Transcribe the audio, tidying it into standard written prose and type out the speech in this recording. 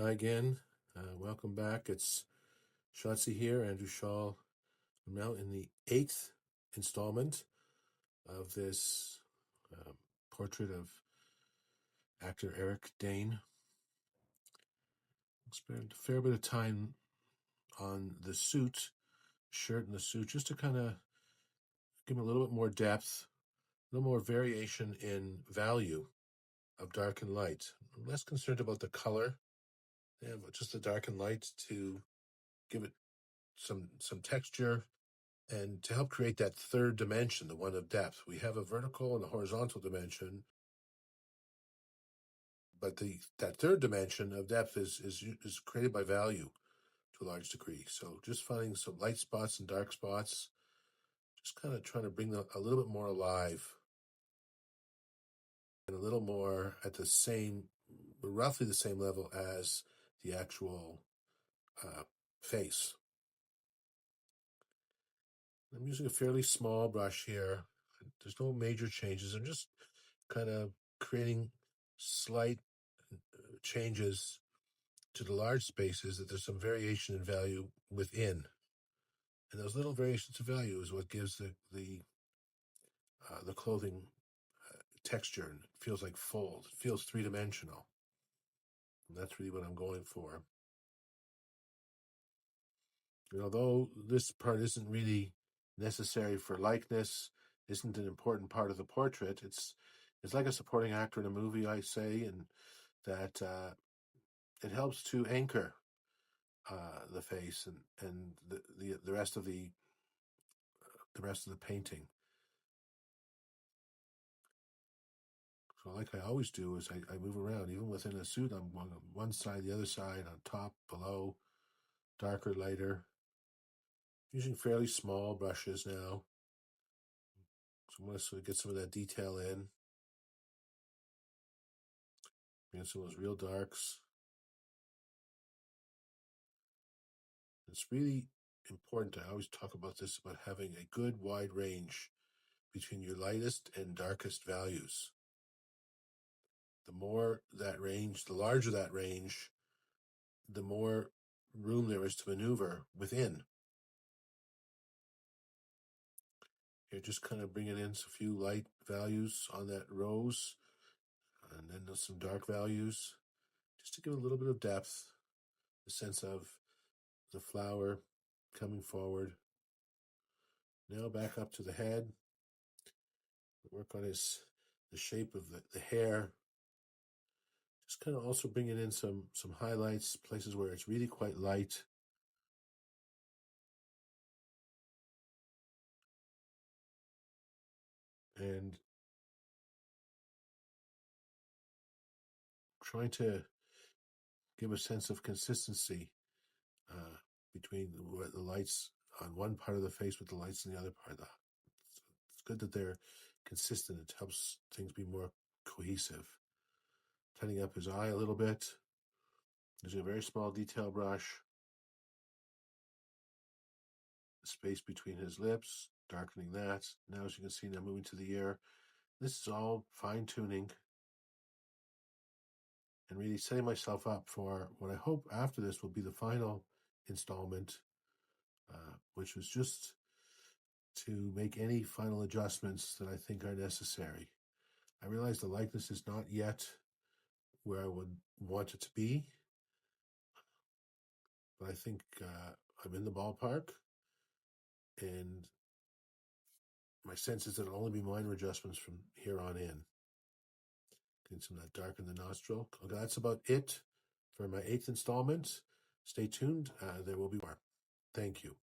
Hi again. Welcome back. It's Shotzi here, Andrew Shaw. I'm now in the 8th installment of this portrait of actor Eric Dane. I spent a fair bit of time on the shirt and the suit, just to kind of give him a little bit more depth, a little more variation in value of dark and light. I'm less concerned about the color, just the dark and light to give it some texture and to help create that third dimension, the one of depth. We have a vertical and a horizontal dimension, but that third dimension of depth is created by value to a large degree. So just finding some light spots and dark spots, just kind of trying to bring them a little bit more alive and a little more at roughly the same level as the actual face. I'm using a fairly small brush here. There's no major changes. I'm just kind of creating slight changes to the large spaces, that there's some variation in value within. And those little variations of value is what gives the clothing texture, and it feels like fold. It feels three-dimensional. And that's really what I'm going for. And although this part isn't really necessary for likeness, isn't an important part of the portrait, it's like a supporting actor in a movie, I say, and that it helps to anchor the face and the rest of the painting. So like I always do is I move around. Even within a suit, I'm on one side, the other side, on top, below, darker, lighter. Using fairly small brushes now. So I'm going to sort of get some of that detail in. Bring in some of those real darks. It's really important. I always talk about this, about having a good wide range between your lightest and darkest values. The more that range, the larger that range, the more room there is to maneuver within. You're just kind of bringing in a few light values on that rose, and then there's some dark values, just to give a little bit of depth, the sense of the flower coming forward. Now back up to the head. Work on the shape of the hair. Just kind of also bringing in some highlights, places where it's really quite light. And trying to give a sense of consistency between the lights on one part of the face with the lights in the other part. It's good that they're consistent. It helps things be more cohesive. Tightening up his eye a little bit. Using a very small detail brush. The space between his lips, darkening that. Now, as you can see, now moving to the ear. This is all fine-tuning and really setting myself up for what I hope after this will be the final installment, which was just to make any final adjustments that I think are necessary. I realize the likeness is not yet where I would want it to be, but I think I'm in the ballpark, and my sense is that it'll only be minor adjustments from here on in. Getting some of that dark in the nostril. Okay, that's about it for my 8th installment. Stay tuned. There will be more. Thank you.